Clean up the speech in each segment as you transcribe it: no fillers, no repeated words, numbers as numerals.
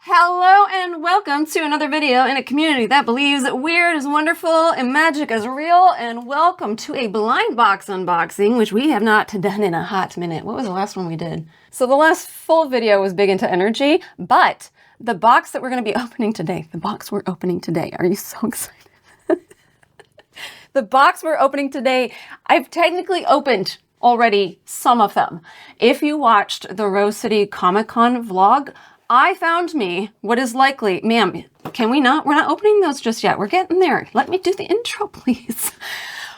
Hello and welcome to another video in a community that believes that weird is wonderful and magic is real, and welcome to a blind box unboxing, which we have not done in a hot minute. What was the last one we did? So the last full video was big into energy, but the box that we're going to be opening today, are you so excited? The box we're opening today, I've technically opened already some of them. If you watched the Rose City Comic Con vlog, I found me what is likely, ma'am, can we not? We're not opening those just yet. We're getting there. Let me do the intro, please.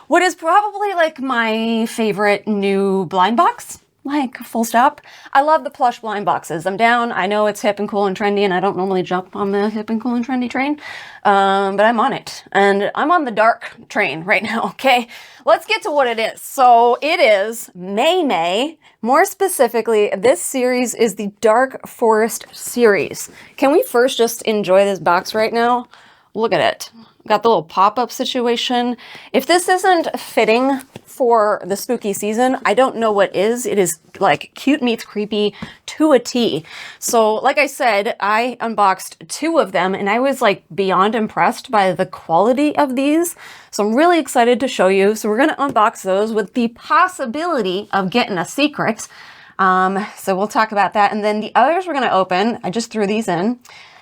What is probably like my favorite new blind box, like full stop. I love the plush blind boxes. I'm down. I know it's hip and cool and trendy, and I don't normally jump on the hip and cool and trendy train, but I'm on it. And I'm on the dark train right now, okay? Let's get to what it is. So it is MayMei. More specifically, this series is the Dark Forest series. Can we first just enjoy this box right now? Look at it. Got the little pop-up situation. If this isn't fitting for the spooky season, I don't know what is. It is like cute meets creepy to a T. So like I said, I unboxed 2 of them and I was like beyond impressed by the quality of these. So I'm really excited to show you. So we're going to unbox those with the possibility of getting a secret. So we'll talk about that. And then the others we're going to open, I just threw these in.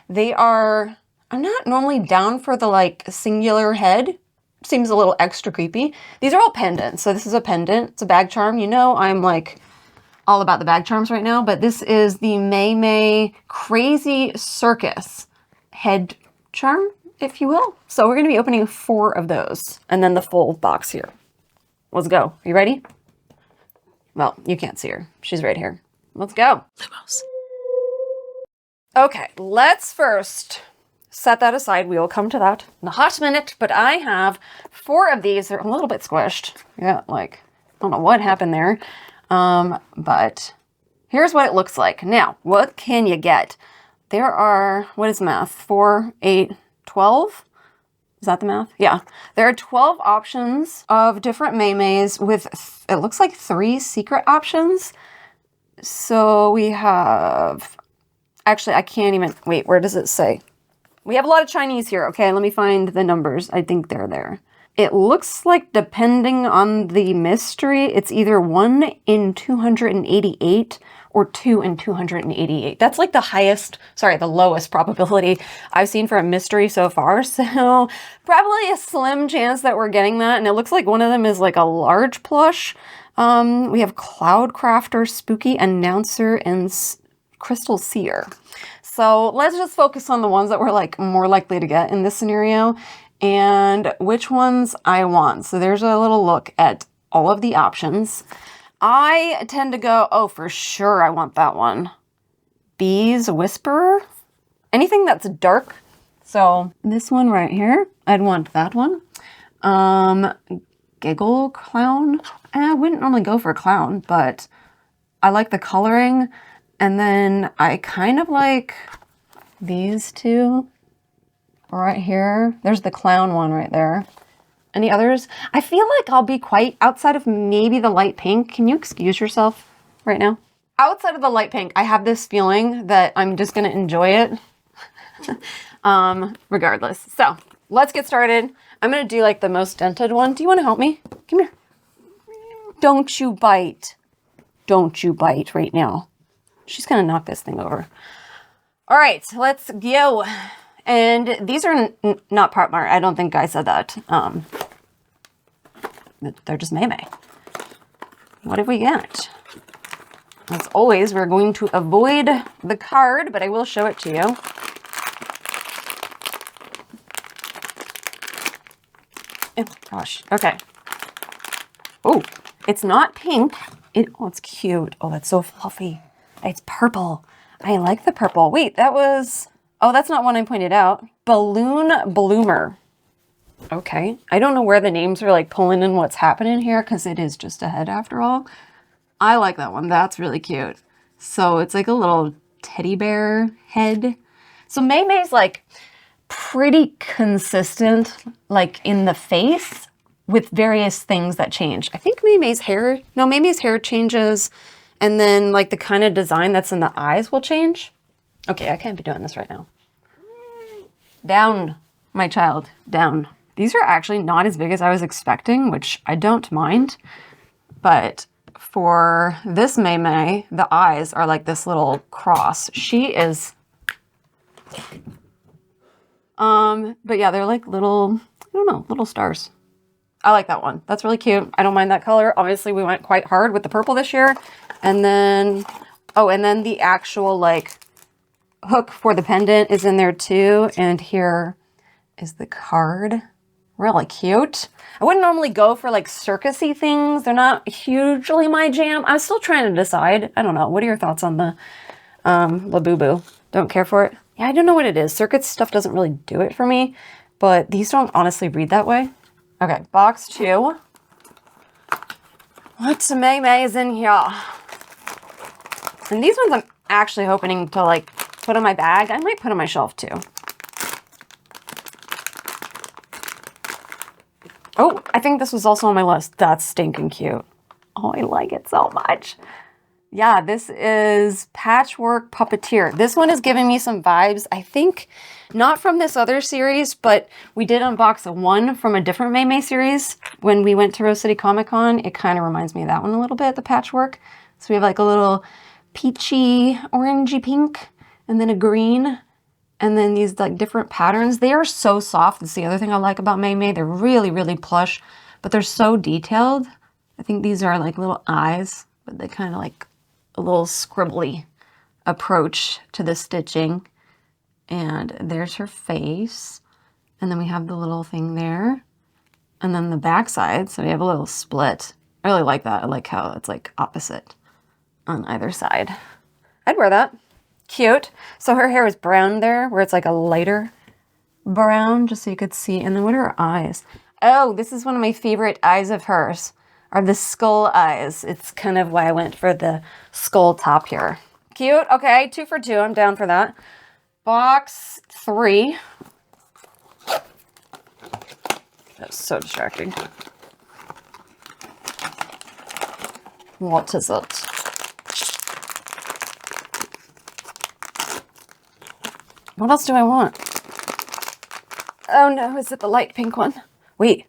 They are, I'm not normally down for the like singular head. Seems a little extra creepy. These are all pendants. So this is a pendant. It's a bag charm. You know, I'm like all about the bag charms right now, but this is the MayMei Crazy Circus head charm, if you will. So we're going to be opening 4 of those and then the full box here. Let's go. Are you ready? Well, you can't see her. She's right here. Let's go. Lumos. Okay, let's first set that aside. We will come to that in a hot minute, but I have 4 of these. They're a little bit squished. Yeah, like, I don't know what happened there. But here's what it looks like. Now, what can you get? There are, what is math? 4, 8, 12? Is that the math? Yeah. There are 12 options of different MayMeis with, it looks like 3 secret options. So we have, actually, I can't even, wait, where does it say? We have a lot of Chinese here. Okay, let me find the numbers. I think they're there. It looks like depending on the mystery, it's either 1 in 288 or 2 in 288. That's like the highest, sorry, the lowest probability I've seen for a mystery so far. So probably a slim chance that we're getting that. And it looks like one of them is like a large plush. We have Cloud Crafter, Spooky Announcer, and Crystal Seer. So let's just focus on the ones that we're like more likely to get in this scenario and which ones I want. So there's a little look at all of the options. I tend to go, oh, for sure I want that one. Bees Whisperer. Anything that's dark. So this one right here, I'd want that one. Giggle Clown. I wouldn't normally go for a clown, but I like the coloring. And then I kind of like these 2 right here. There's the clown one right there. Any others? I feel like I'll be quite, outside of maybe the light pink. Can you excuse yourself right now? Outside of the light pink, I have this feeling that I'm just going to enjoy it regardless. So let's get started. I'm going to do like the most dented one. Do you want to help me? Come here. Don't you bite. Don't you bite right now. She's going to knock this thing over. All right, let's go. And these are not part mark. I don't think I said that. They're just MayMei. What have we got? As always, we're going to avoid the card, but I will show it to you. Oh, gosh. Okay. Oh, it's not pink. Oh, it's cute. Oh, that's so fluffy. It's purple. I like the purple. Wait, that was... Oh, that's not one I pointed out. Balloon Bloomer. Okay. I don't know where the names are like pulling in what's happening here because it is just a head after all. I like that one. That's really cute. So it's like a little teddy bear head. So MayMei's like pretty consistent like in the face with various things that change. I think MayMei's hair changes. And then like the kind of design that's in the eyes will change. Okay, I can't be doing this right now. Down, my child, down. These are actually not as big as I was expecting, which I don't mind. But for this MayMei, the eyes are like this little cross. She is, but yeah, they're like little, I don't know, little stars. I like that one. That's really cute. I don't mind that color. Obviously, we went quite hard with the purple this year. And then, oh, and then the actual like hook for the pendant is in there too. And here is the card. Really cute. I wouldn't normally go for like circusy things. They're not hugely my jam. I'm still trying to decide. I don't know. What are your thoughts on the Labubu? Don't care for it? Yeah, I don't know what it is. Circus stuff doesn't really do it for me, but these don't honestly read that way. Okay, box 2. What's MayMei is in here? And these ones I'm actually hoping to like put in my bag. I might put on my shelf too. Oh, I think this was also on my list. That's stinking cute. Oh, I like it so much. Yeah, this is Patchwork Puppeteer. This one is giving me some vibes. I think not from this other series, but we did unbox one from a different MayMei series when we went to Rose City Comic Con. It kind of reminds me of that one a little bit, the patchwork. So we have like a little peachy, orangey pink, and then a green, and then these like different patterns. They are so soft. That's the other thing I like about MayMei. They're really, really plush, but they're so detailed. I think these are like little eyes, but they kind of like a little scribbly approach to the stitching. And there's her face. And then we have the little thing there. And then the back side, so we have a little split. I really like that. I like how it's like opposite on either side. I'd wear that. Cute. So her hair is brown there, where it's like a lighter brown, just so you could see. And then what are her eyes? Oh, this is one of my favorite eyes of hers, are the skull eyes. It's kind of why I went for the skull top here. Cute. Okay, 2 for 2. I'm down for that. Box 3. That's so distracting. What is it? What else do I want? Oh no, is it the light pink one? Wait.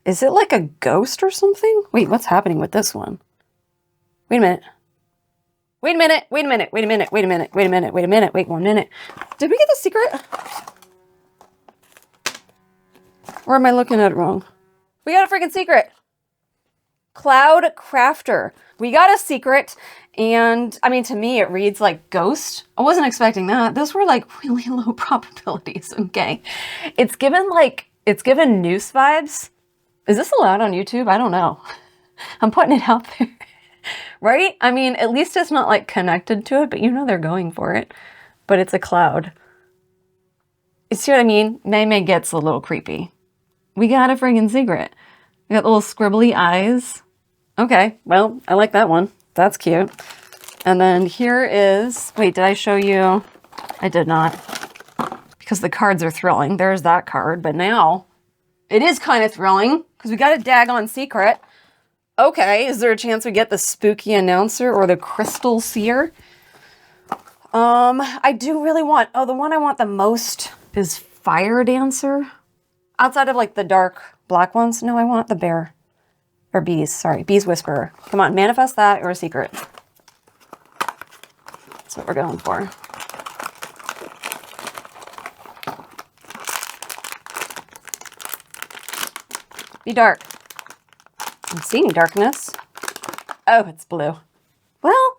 Is it like a ghost or something? Wait, what's happening with this one? Wait a minute. Wait a minute. Wait a minute. Wait a minute. Wait a minute. Wait a minute. Wait a minute. Wait 1 minute. Did we get the secret? Or am I looking at it wrong? We got a freaking secret. Cloud Crafter. We got a secret. And I mean, to me, it reads like ghost. I wasn't expecting that. Those were like really low probabilities. Okay. It's given noose vibes. Is this allowed on YouTube? I don't know. I'm putting it out there. Right? I mean, at least it's not like connected to it, but you know they're going for it. But it's a cloud. You see what I mean? MayMei gets a little creepy. We got a friggin' secret. We got little scribbly eyes. Okay, well, I like that one. That's cute. And then here is, wait, did I show you? I did not. Because the cards are thrilling. There's that card. But now it is kind of thrilling because we got a daggone secret. Okay, is there a chance we get the spooky announcer or the crystal seer? I do really want, oh, the one I want the most is Fire Dancer. Outside of like the dark black ones. No, I want the bear. Or bees, sorry, bees whisperer. Come on, manifest that or a secret. That's what we're going for. Be dark. I'm seeing darkness. Oh, it's blue. Well,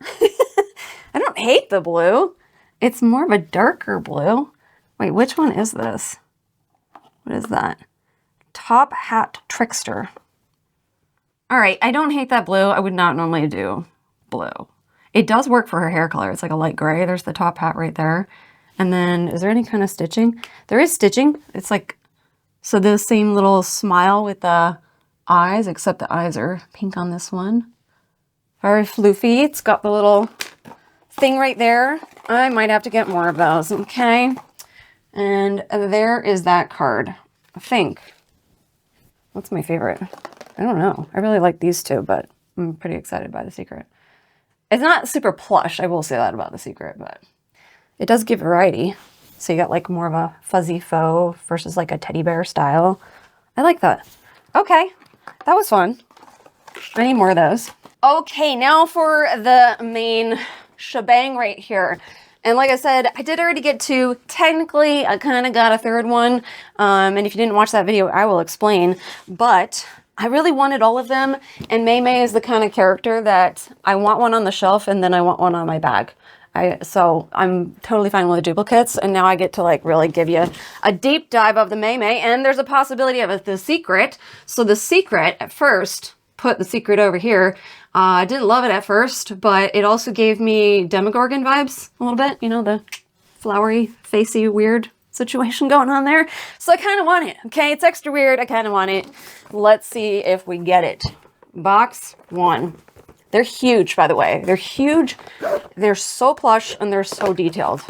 I don't hate the blue. It's more of a darker blue. Wait, which one is this? What is that? Top Hat Trickster. All right, I don't hate that blue. I would not normally do blue. It does work for her hair color. It's like a light gray. There's the top hat right there. And then, is there any kind of stitching? There is stitching. It's like, so the same little smile with the eyes, except the eyes are pink on this one. Very floofy. It's got the little thing right there. I might have to get more of those, okay? And there is that card, I think. What's my favorite? I don't know. I really like these two, but I'm pretty excited by the secret. It's not super plush. I will say that about the secret, but It does give variety. So you got like more of a fuzzy faux versus like a teddy bear style. I like that. Okay, that was fun. I need more of those. Okay, now for the main shebang right here. And like I said, I did already get two. Technically, I kind of got a third one. And if you didn't watch that video, I will explain. But I really wanted all of them. And MayMei is the kind of character that I want one on the shelf and then I want one on my bag. So I'm totally fine with the duplicates. And now I get to like really give you a deep dive of the MayMei. And there's a possibility of the secret. So the secret at first, put the secret over here. I didn't love it at first, but it also gave me Demogorgon vibes a little bit. You know, the flowery, facey, weird situation going on there. So I kind of want it. Okay, it's extra weird. I kind of want it. Let's see if we get it. Box one. They're huge, by the way. They're huge. They're so plush and they're so detailed.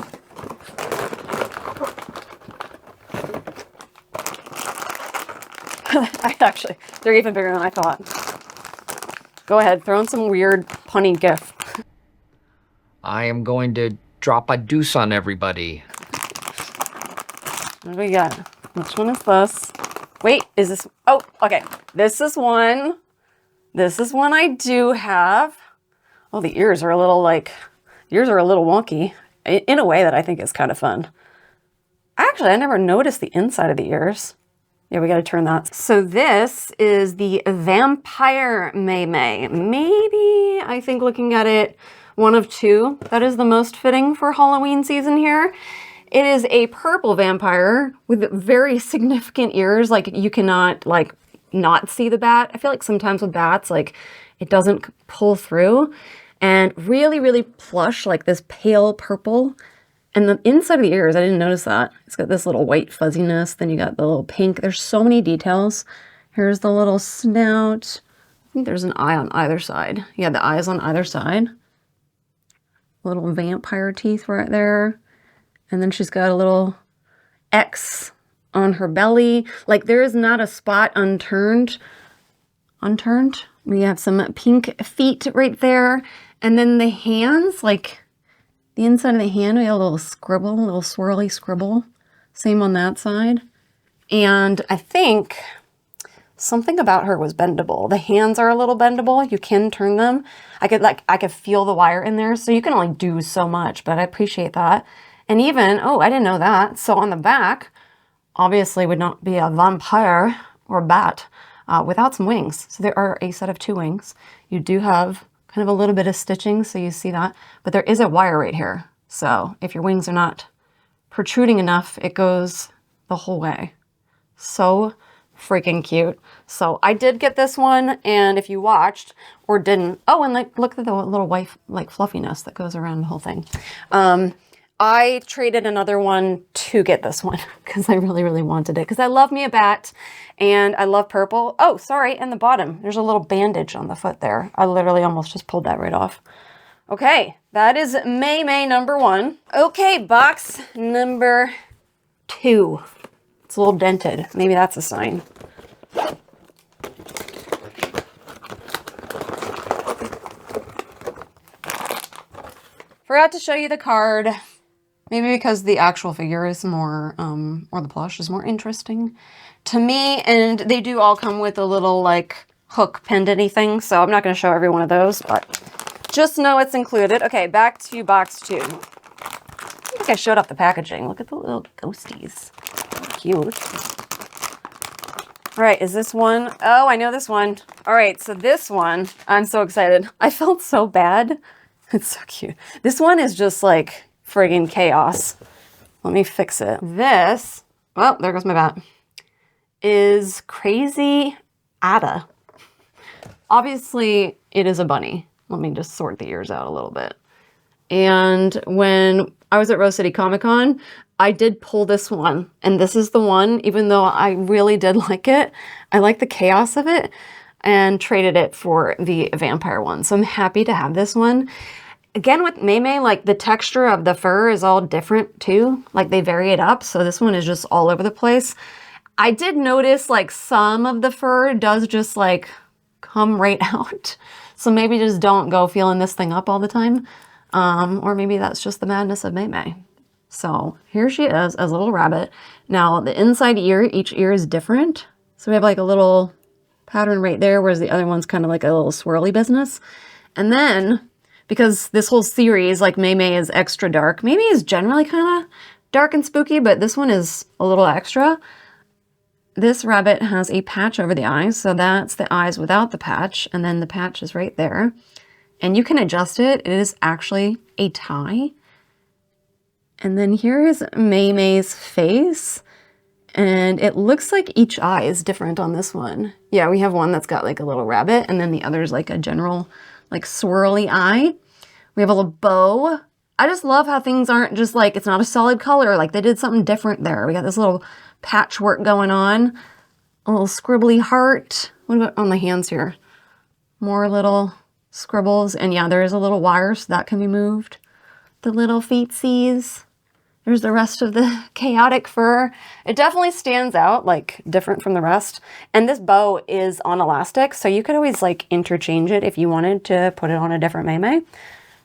They're even bigger than I thought. Go ahead, throw in some weird punny gif. I am going to drop a deuce on everybody. What do we got? Which one is this? Wait, is this? Oh, okay. This is one. This is one I do have. Oh, the ears are a little wonky in a way that I think is kind of fun. Actually, I never noticed the inside of the ears. Yeah, we got to turn that. So this is the Vampire MayMei. Maybe, I think looking at it, one of two. That is the most fitting for Halloween season here. It is a purple vampire with very significant ears. Like you cannot like not see the bat. I feel like sometimes with bats, like it doesn't pull through. And really, really plush, like this pale purple. And the inside of the ears, I didn't notice that. It's got this little white fuzziness. Then you got the little pink. There's so many details. Here's the little snout. I think there's an eye on either side. Yeah, the eyes on either side. Little vampire teeth right there. And then she's got a little X on her belly. Like there is not a spot unturned. Unturned? We have some pink feet right there. And then the hands, like the inside of the hand, we have a little scribble, a little swirly scribble. Same on that side. And I think something about her was bendable. The hands are a little bendable. You can turn them. I could feel the wire in there. So you can only do so much, but I appreciate that. And even, oh, I didn't know that. So on the back, obviously would not be a vampire or bat without some wings. So there are a set of two wings. You do have kind of a little bit of stitching, so you see that. But there is a wire right here. So if your wings are not protruding enough, it goes the whole way. So freaking cute. So I did get this one, and if you watched or didn't, oh, and like look at the little white like fluffiness that goes around the whole thing. I traded another one to get this one because I really, really wanted it because I love me a bat and I love purple. Oh, sorry, and the bottom, there's a little bandage on the foot there. I literally almost just pulled that right off. Okay, that is MayMei number one. Okay, box number two. It's a little dented. Maybe that's a sign. Forgot to show you the card. Maybe because the actual figure is more, or the plush is more interesting to me. And they do all come with a little like hook pendant-y thing. So I'm not going to show every one of those, but just know it's included. Okay, back to box two. I think I showed up the packaging. Look at the little ghosties. Cute. All right, is this one? Oh, I know this one. All right, so this one, I'm so excited. I felt so bad. It's so cute. This one is just like friggin' chaos. Let me fix it. This, well, there goes my bat, is Crazy Ada. Obviously, it is a bunny. Let me just sort the ears out a little bit. And when I was at Rose City Comic Con, I did pull this one. And this is the one, even though I really did like it, I like the chaos of it, and traded it for the vampire one. So I'm happy to have this one. Again, with MayMei, like the texture of the fur is all different too. Like they vary it up. So this one is just all over the place. I did notice like some of the fur does just like come right out. So maybe just don't go feeling this thing up all the time. Or maybe that's just the madness of MayMei. So here she is as a little rabbit. Now the inside ear, each ear is different. So we have like a little pattern right there, whereas the other one's kind of like a little swirly business. And then, because this whole series, like MayMei is extra dark. MayMei is generally kind of dark and spooky, but this one is a little extra. This rabbit has a patch over the eyes, so that's the eyes without the patch, and then the patch is right there. And you can adjust it. It is actually a tie. And then here is MayMei's face, and it looks like each eye is different on this one. Yeah, we have one that's got like a little rabbit, and then the other's like a general like swirly eye. We have a little bow. I just love how things aren't just like, it's not a solid color, like they did something different there. We got this little patchwork going on, a little scribbly heart. What about on the hands here? More little scribbles, and yeah, there is a little wire, so that can be moved. The little feetsies. There's the rest of the chaotic fur. It definitely stands out, like different from the rest. And this bow is on elastic, so you could always like interchange it if you wanted to put it on a different MayMei.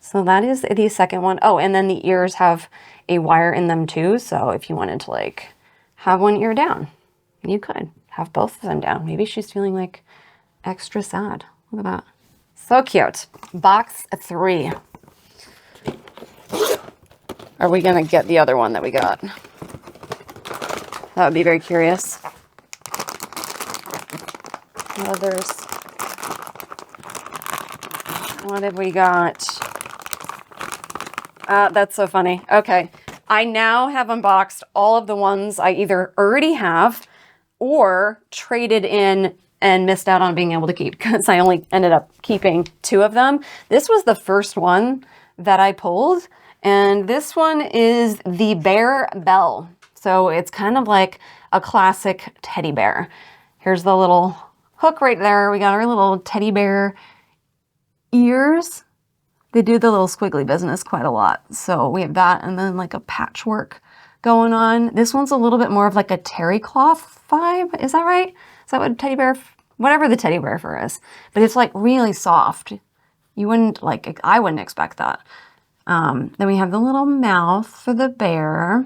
So that is the second one. Oh, and then the ears have a wire in them too. So if you wanted to like have one ear down, you could have both of them down. Maybe she's feeling like extra sad. Look at that. So cute. Box 3. Are we gonna get the other one that we got? That would be very curious. Others. What have we got? That's so funny. Okay. I now have unboxed all of the ones I either already have or traded in and missed out on being able to keep, because I only ended up keeping 2 of them. This was the first one that I pulled, and this one is the Bear Bell. So it's kind of like a classic teddy bear. Here's the little hook right there. We got our little teddy bear ears. They do the little squiggly business quite a lot. So we have that, and then like a patchwork going on. This one's a little bit more of like a terry cloth vibe. Is that right? Is that what teddy bear, whatever the teddy bear fur is? But it's like really soft. You wouldn't like, I wouldn't expect that. Then we have the little mouth for the bear.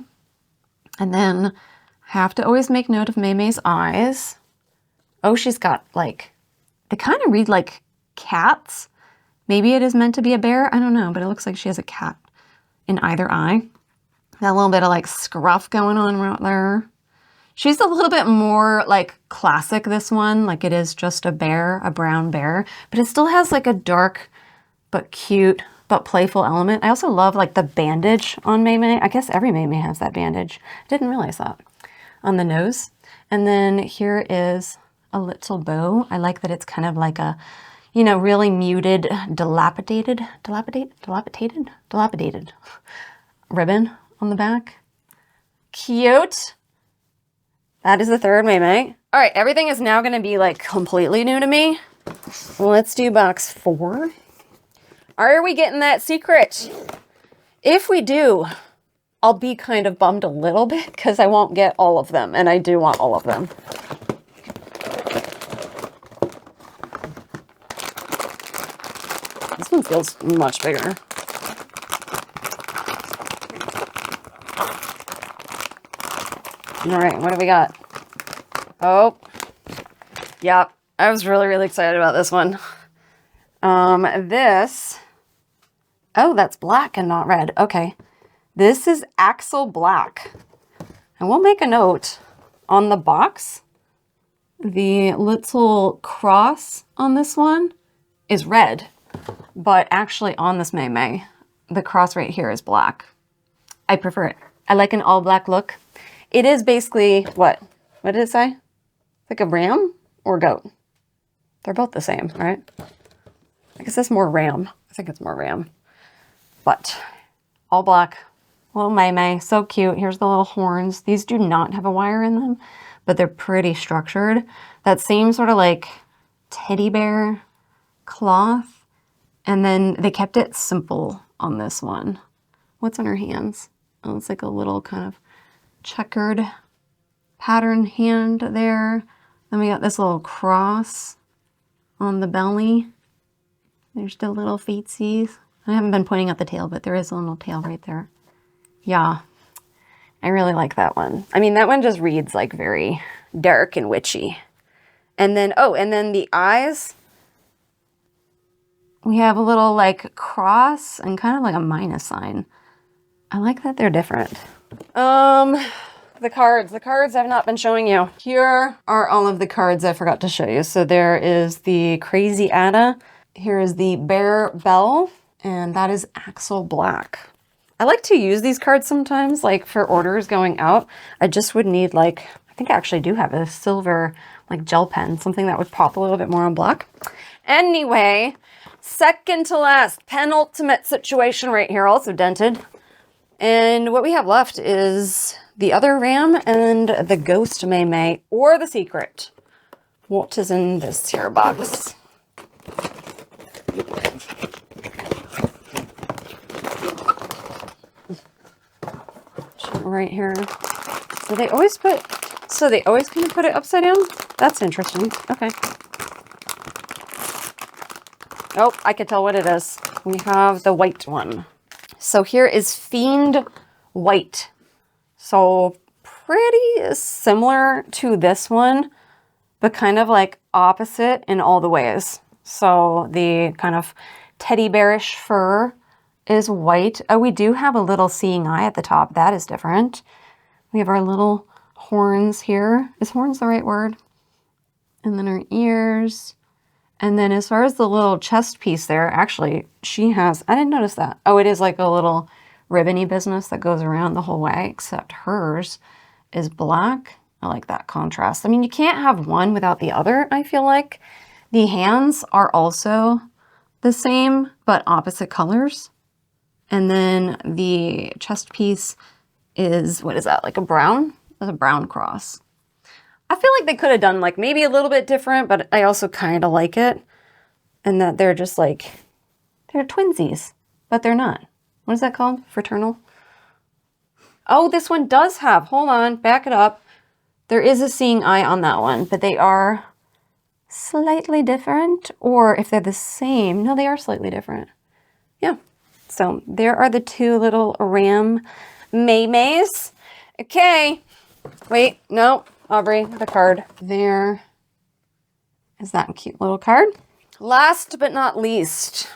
And then have to always make note of MayMei's eyes. Oh, she's got like, they kind of read like cats. Maybe it is meant to be a bear. I don't know, but it looks like she has a cat in either eye. That little bit of like scruff going on right there. She's a little bit more like classic, this one. Like it is just a bear, a brown bear, but it still has like a dark but cute but playful element. I also love like the bandage on MayMei. I guess every MayMei has that bandage. I didn't realize that. On the nose. And then here is a little bow. I like that it's kind of like a, you know, really muted, dilapidated ribbon on the back. Cute. That is the third MayMei. All right, everything is now going to be like completely new to me. Let's do box 4. Are we getting that secret? If we do, I'll be kind of bummed a little bit because I won't get all of them, and I do want all of them. This one feels much bigger. All right, what do we got? Oh, yeah, I was really, really excited about this one. Oh, that's black and not red. Okay. This is Axel Black. And we'll make a note on the box. The little cross on this one is red, but actually on this MayMei, the cross right here is black. I prefer it. I like an all black look. It is basically, what did it say? Like a ram or goat? They're both the same, right? I guess that's more ram. I think it's more ram. But all black. Little MayMei, so cute. Here's the little horns. These do not have a wire in them, but they're pretty structured. That same sort of like teddy bear cloth. And then they kept it simple on this one. What's on her hands? Oh, it's like a little kind of checkered pattern hand there. Then we got this little cross on the belly. There's the little feetsies. I haven't been pointing out the tail, but there is a little tail right there. Yeah, I really like that one. I mean, that one just reads like very dark and witchy. And then, oh, and then the eyes, we have a little like cross and kind of like a minus sign. I like that they're different. The cards I've not been showing you. Here are all of the cards I forgot to show you. So there is the Crazy Ada. Here is the Bear Bell, and that is Axel Black. I like to use these cards sometimes, like for orders going out. I just would need like, I think I actually do have a silver like gel pen, something that would pop a little bit more on black. Anyway, second to last, penultimate situation right here, also dented. And what we have left is the other ram and the ghost MayMei, or the secret. What is in this here box? Right here. So they always kind of put it upside down? That's interesting. Okay. Oh, I can tell what it is. We have the white one. So here is Fiend White. So pretty similar to this one, but kind of like opposite in all the ways. So the kind of teddy bearish fur is white. Oh, we do have a little seeing eye at the top. That is different. We have our little horns here. Is horns the right word? And then our ears. And then as far as the little chest piece there, actually, she has, I didn't notice that. Oh, it is like a little ribbony business that goes around the whole way, except hers is black. I like that contrast. I mean, you can't have one without the other, I feel like. The hands are also the same, but opposite colors. And then the chest piece is, what is that, like a brown? That's a brown cross. I feel like they could have done like maybe a little bit different, but I also kind of like it. And that they're just like, they're twinsies, but they're not. What is that called? Fraternal? Oh, this one does have, hold on, back it up. There is a seeing eye on that one, but they are slightly different. Or if they're the same, no, they are slightly different. Yeah. So there are the two little ram MayMeis. Okay. Wait, no, Aubrey, the card. There is that cute little card. Last but not least,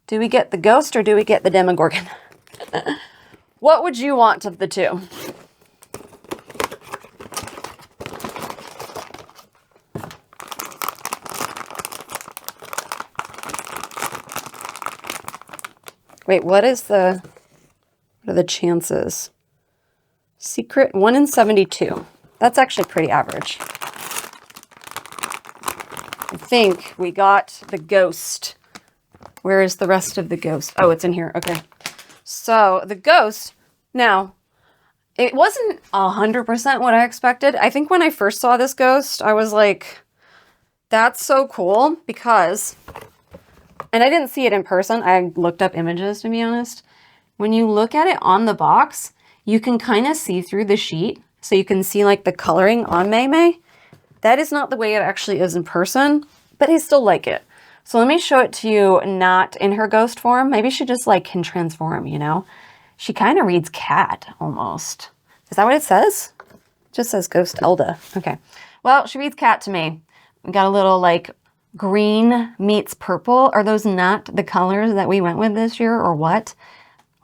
do we get the ghost or do we get the Demogorgon? What would you want of the two? Wait, what are the chances? Secret, 1 in 72. That's actually pretty average. I think we got the ghost. Where is the rest of the ghost? Oh, it's in here. Okay. So the ghost, now, it wasn't 100% what I expected. I think when I first saw this ghost, I was like, that's so cool because, and I didn't see it in person. I looked up images, to be honest. When you look at it on the box, you can kind of see through the sheet. So you can see like the coloring on MayMei. That is not the way it actually is in person, but I still like it. So let me show it to you not in her ghost form. Maybe she just like can transform, you know? She kind of reads cat almost. Is that what it says? It just says Ghost Elda. Okay. Well, she reads cat to me. We got a little like green meets purple. Are those not the colors that we went with this year or what?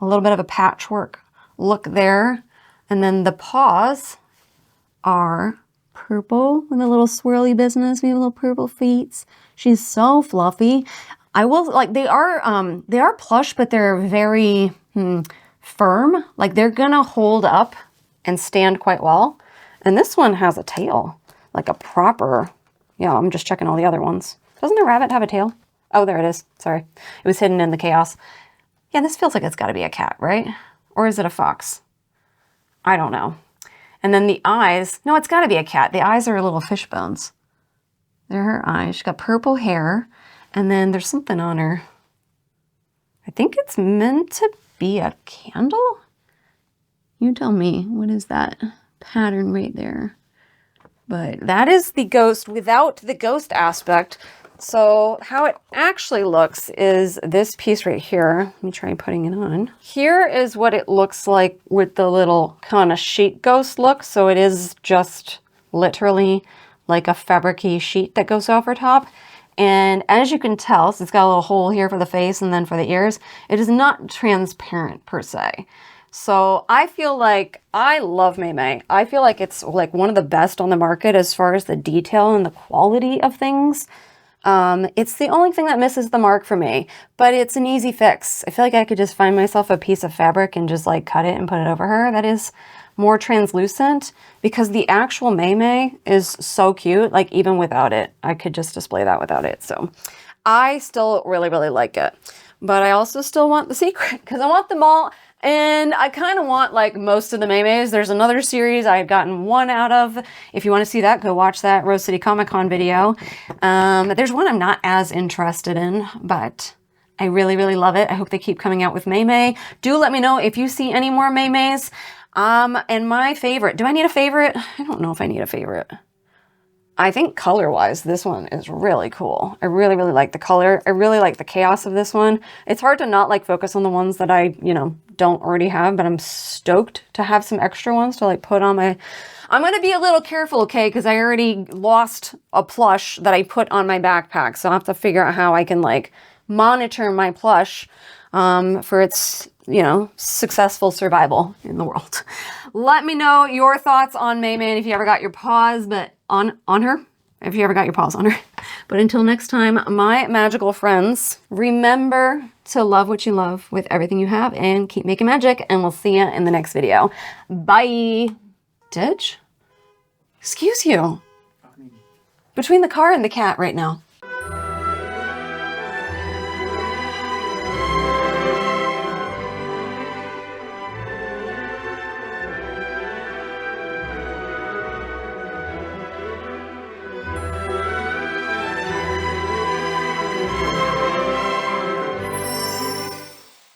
A little bit of a patchwork look there. And then the paws are purple with a little swirly business. We have little purple feet. She's so fluffy. I will like they are plush, but they're very firm. Like they're gonna hold up and stand quite well. And this one has a tail, like a proper. Yeah, I'm just checking all the other ones. Doesn't the rabbit have a tail? Oh, there it is. Sorry, it was hidden in the chaos. Yeah, this feels like it's got to be a cat, right? Or is it a fox? I don't know. And then the eyes, no, it's got to be a cat. The eyes are little fish bones. They're her eyes. She's got purple hair. And then there's something on her. I think it's meant to be a candle. You tell me, what is that pattern right there? But that is the ghost without the ghost aspect. So how it actually looks is this piece right here. Let me try putting it on. Here is what it looks like with the little kind of sheet ghost look. So it is just literally like a fabric-y sheet that goes over top. And as you can tell, so it's got a little hole here for the face and then for the ears, it is not transparent per se. So I feel like I love MayMei. I feel like it's like one of the best on the market as far as the detail and the quality of things. It's the only thing that misses the mark for me, but it's an easy fix. I feel like I could just find myself a piece of fabric and just like cut it and put it over her. That is more translucent, because the actual MayMei is so cute. Like even without it, I could just display that without it. So I still really, really like it, but I also still want the secret because I want them all. And I kind of want like most of the MayMeis. There's another series I've gotten one out of. If you want to see that, go watch that Rose City Comic Con video. There's one I'm not as interested in, but I really, really love it. I hope they keep coming out with MayMei. Do let me know if you see any more MayMeis. And my favorite, do I need a favorite? I don't know if I need a favorite. I think color-wise, this one is really cool. I really, really like the color. I really like the chaos of this one. It's hard to not like focus on the ones that I, you know, don't already have, but I'm stoked to have some extra ones to like put on my... I'm going to be a little careful, okay, because I already lost a plush that I put on my backpack. So I'll have to figure out how I can like monitor my plush for its, you know, successful survival in the world. Let me know your thoughts on MayMei and if you ever got your paws, but on her, if you ever got your paws on her. But until next time, my magical friends, remember to love what you love with everything you have and keep making magic, and we'll see you in the next video. Bye. Ditch? Excuse you. Between the car and the cat right now.